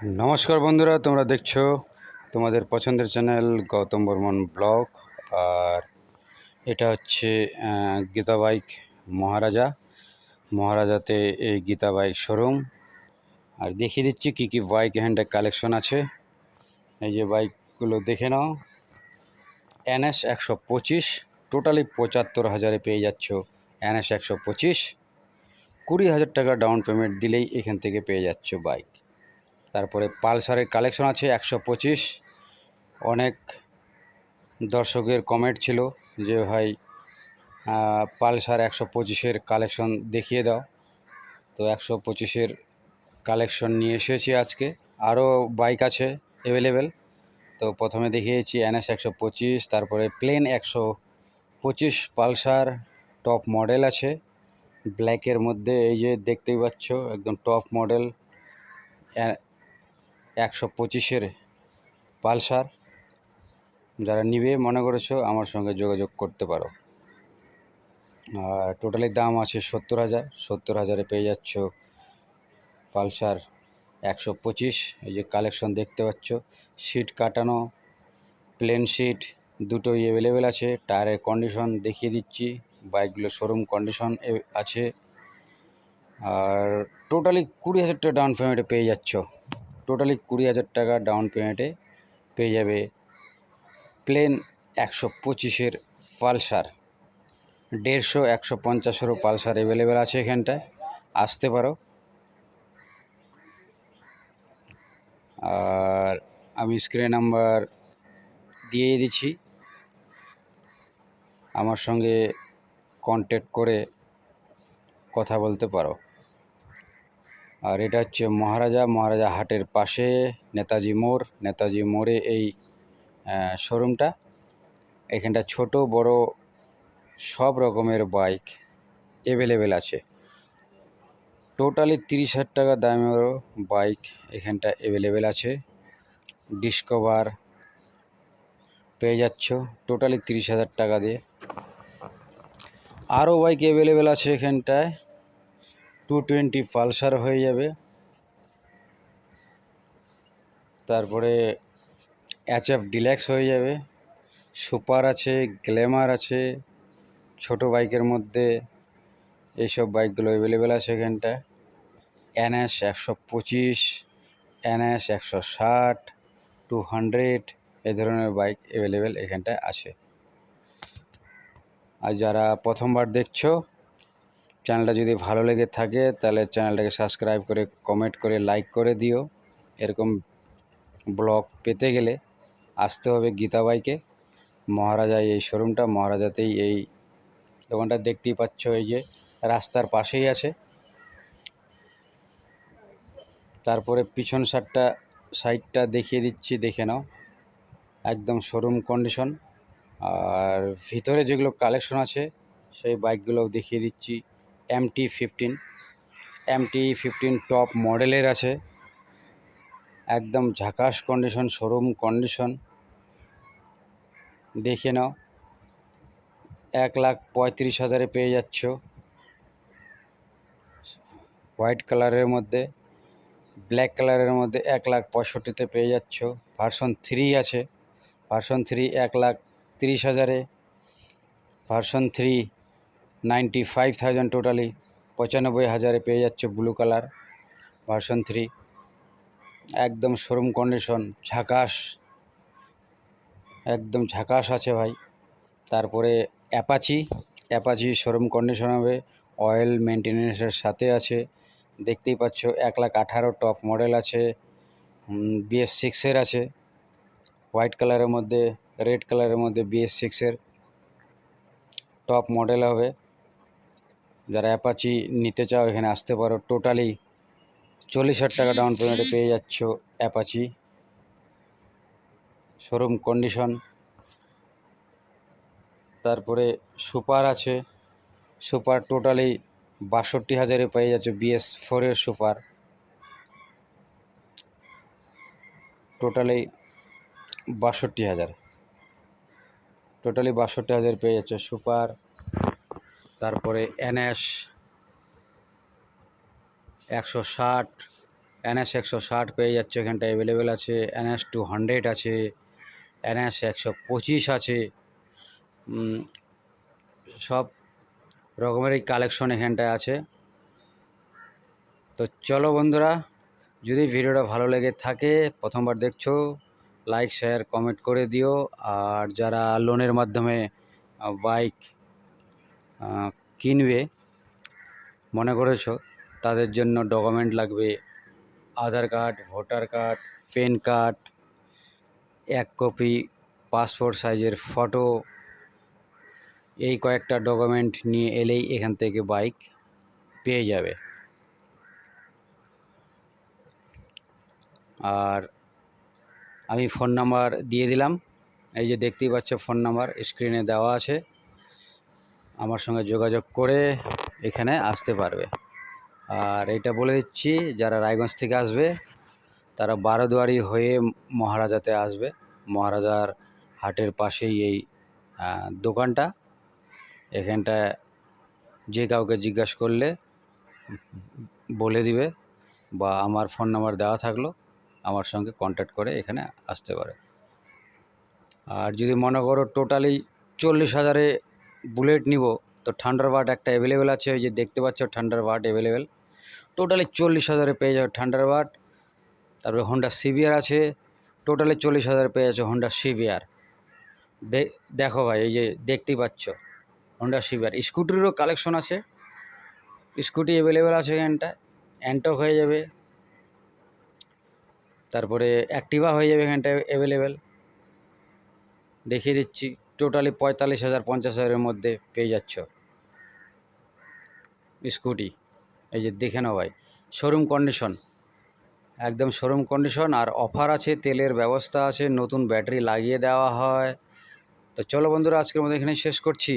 নমস্কার বন্ধুরা, তোমরা দেখছো তোমাদের পছন্দের চ্যানেল গৌতম বর্মন ব্লগ। আর এটা হচ্ছে গীতা বাইক মহারাজাতে এই গীতা বাইক শোরুম। আর দেখিয়ে দিচ্ছি কী কী বাইক এখানটা কালেকশন আছে। এই যে বাইকগুলো দেখে নাও। NS 125 টোটালি 75,000 পেয়ে যাচ্ছ। NS 125 20,000 টাকা ডাউন পেমেন্ট দিলেই এখান থেকে পেয়ে যাচ্ছ বাইক। তারপরে পালসারের কালেকশন আছে 125। অনেক দর্শকের কমেন্ট ছিল যে ভাই পালসার 125-এর কালেকশন দেখিয়ে দাও। তো 125-এর কালেকশন নিয়ে এসেছি আজকে। আরও বাইক আছে অ্যাভেলেবেল। তো প্রথমে দেখিয়েছি NS 125, তারপরে প্লেন 125 পালসার টপ মডেল আছে ব্ল্যাকের মধ্যে। এই যে দেখতেই পাচ্ছ একদম টপ মডেল 125-এর পালসার। যারা নিবে মনে করেছো আমার সঙ্গে যোগাযোগ করতে পারো। আর টোটালি দাম আছে 70,000। 70,000-এ পেয়ে যাচ্ছ পালসার 125। এই যে কালেকশন দেখতে পাচ্ছ, সিট কাটানো, প্লেন সিট দুটোই অ্যাভেলেবেল আছে। টায়ারের কন্ডিশন দেখিয়ে দিচ্ছি, বাইকগুলো শোরুম কন্ডিশন আছে। আর টোটালি 20,000 টাকা ডাউন পেমেন্টে পেয়ে যাচ্ছ। টোটালি 20,000 টাকা ডাউন পেমেন্টে পেয়ে যাবে প্লেন 125-এর পালসার। 150, 150-এরও পালসার অ্যাভেলেবেল আছে এখানটায়, আসতে পারো। আর আমি স্ক্রিন নাম্বার দিয়ে দিচ্ছি, আমার সঙ্গে কন্ট্যাক্ট করে কথা বলতে পারো। আর এটা হচ্ছে মহারাজা হাটের পাশে নেতাজি মোড়ে এই শোরুমটা। এখানটা ছোট বড় সব রকমের বাইক অ্যাভেলেবেল আছে। টোটালি 30,000 টাকা দামেরও বাইক এখানটা অ্যাভেলেবেল আছে। ডিসকভার পেয়ে যাচ্ছ টোটালি 30,000 টাকা দিয়ে। আরও বাইক অ্যাভেলেবেল আছে এখানটায়। 220 পালসার হয়ে যাবে। তারপরে HF ডিলাক্স হয়ে যাবে। সুপার আছে, গ্ল্যামার আছে। ছোট বাইকের মধ্যে এইসব বাইকগুলো অ্যাভেলেবেল আছে এখানটায়। NS 125, NS 160, 200 এই ধরনের বাইক অ্যাভেলেবেল এখানটায় আছে। আর যারা প্রথমবার দেখছো, চ্যানেলটা যদি ভালো লেগে থাকে তাহলে চ্যানেলটাকে সাবস্ক্রাইব করে কমেন্ট করে লাইক করে দিও। এরকম ব্লগ পেতে গেলে আসতে হবে গীতা বাইকে। মহারাজায় এই শোরুমটা, মহারাজাতেই এই দোকানটা দেখতেই পাচ্ছ, এই যে রাস্তার পাশেই আছে। তারপরে পিছন সাইডটা দেখিয়ে দিচ্ছি, দেখে নাও, একদম শোরুম কন্ডিশন। আর ভিতরে যেগুলো কালেকশন আছে সেই বাইকগুলোও দেখিয়ে দিচ্ছি। MT-15 টপ মডেলের আছে, একদম ঝাকাস কন্ডিশন, শোরুম কন্ডিশন। দেখে নাও, 1,35,000-এ পেয়ে যাচ্ছ। হোয়াইট কালারের মধ্যে, ব্ল্যাক কালারের মধ্যে 1,65,000-তে পেয়ে যাচ্ছ। ভার্সন 3 আছে, ভার্সন 3 1,30,000-এ। ভার্সন 3 95,000, টোটালি 95,000-এ পেয়ে যাচ্ছ ব্লু কালার ভার্সন 3। একদম শোরুম কন্ডিশন, ঝাকাস, একদম ঝাকাস আছে ভাই। তারপরে অ্যাপাচি শোরুম কন্ডিশন হবে, অয়েল মেনটেন্যান্সের সাথে আছে। দেখতেই পাচ্ছ 1,18,000 টপ মডেল আছে। BS6-এর আছে, হোয়াইট কালারের মধ্যে, রেড কালারের মধ্যে BS6-এর টপ মডেল হবে। যারা অ্যাপাচি নিতে চাও এখানে আসতে পারো। টোটালি 40,000 টাকা ডাউন পেমেন্টে পেয়ে যাচ্ছ অ্যাপাচি, শোরুম কন্ডিশন। তারপরে সুপার আছে, সুপার টোটালি 62,000-এ পেয়ে যাচ্ছে। BS4-এর সুপার টোটালি 62,000, টোটালি 62,000 পেয়ে যাচ্ছে সুপার। তারপরে NS 160, NS 160 পেয়ে যাচ্ছে এখানটা অ্যাভেলেবেল আছে, NS 200 আছে, NS 125 আছে। সব রকমেরই কালেকশন এখানটায় আছে। তো চলো বন্ধুরা, যদি ভিডিওটা ভালো লেগে থাকে, প্রথমবার দেখছো, লাইক শেয়ার কমেন্ট করে দিও। আর যারা লোনের মাধ্যমে বাইক কিনবে মনে করেছো, তাদের জন্য ডকুমেন্ট লাগবে Aadhaar card, voter card, PAN card, 1 copy passport সাইজের ফটো। এই কয়েকটা ডকুমেন্ট নিয়ে এলেই এখান থেকে বাইক পেয়ে যাবে। আর আমি ফোন নাম্বার দিয়ে দিলাম, এই যে দেখতেই পাচ্ছ ফোন নাম্বার স্ক্রিনে দেওয়া আছে। আমার সঙ্গে যোগাযোগ করে এখানে আসতে পারবে। আর এটা বলে দিচ্ছি, যারা রায়গঞ্জ থেকে আসবে তারা বারোদুয়ারি হয়ে মহারাজাতে আসবে। মহারাজার হাটের পাশেই এই দোকানটা। এখানটা যে কাউকে জিজ্ঞাসা করলে বলে দিবে, বা আমার ফোন নাম্বার দেওয়া থাকলো, আমার সঙ্গে কন্ট্যাক্ট করে এখানে আসতে পারে। আর যদি মনে করো টোটালি 40,000-এ বুলেট নিব, তো থান্ডারবার্ড একটা অ্যাভেলেবেল আছে, ওই যে দেখতে পাচ্ছ থান্ডারবার্ড অ্যাভেলেবেল। টোটালি 40,000-এ পেয়ে যাবে থান্ডারবার্ড। তারপরে হোন্ডা সিবিআর আছে, টোটালি 40,000-এ পেয়ে যাচ্ছে হোন্ডা সিবিআর। দেখো ভাই, এই যে দেখতেই পাচ্ছ হোন্ডা সিবিআর। স্কুটিরও কালেকশন আছে, স্কুটি অ্যাভেলেবেল আছে এখানটায়। অ্যান্টক হয়ে যাবে, তারপরে অ্যাক্টিভা হয়ে যাবে এখানটায় অ্যাভেলেবেল। দেখিয়ে দিচ্ছি, টোটালি 45,000-50,000-এর মধ্যে পেয়ে যাচ্ছ স্কুটি। এই যে দেখে নাও ভাই, শোরুম কন্ডিশন, একদম শোরুম কন্ডিশন। আর অফার আছে, তেলের ব্যবস্থা আছে, নতুন ব্যাটারি লাগিয়ে দেওয়া হয়। তো চলো বন্ধুরা, আজকের মতো এখানেই শেষ করছি।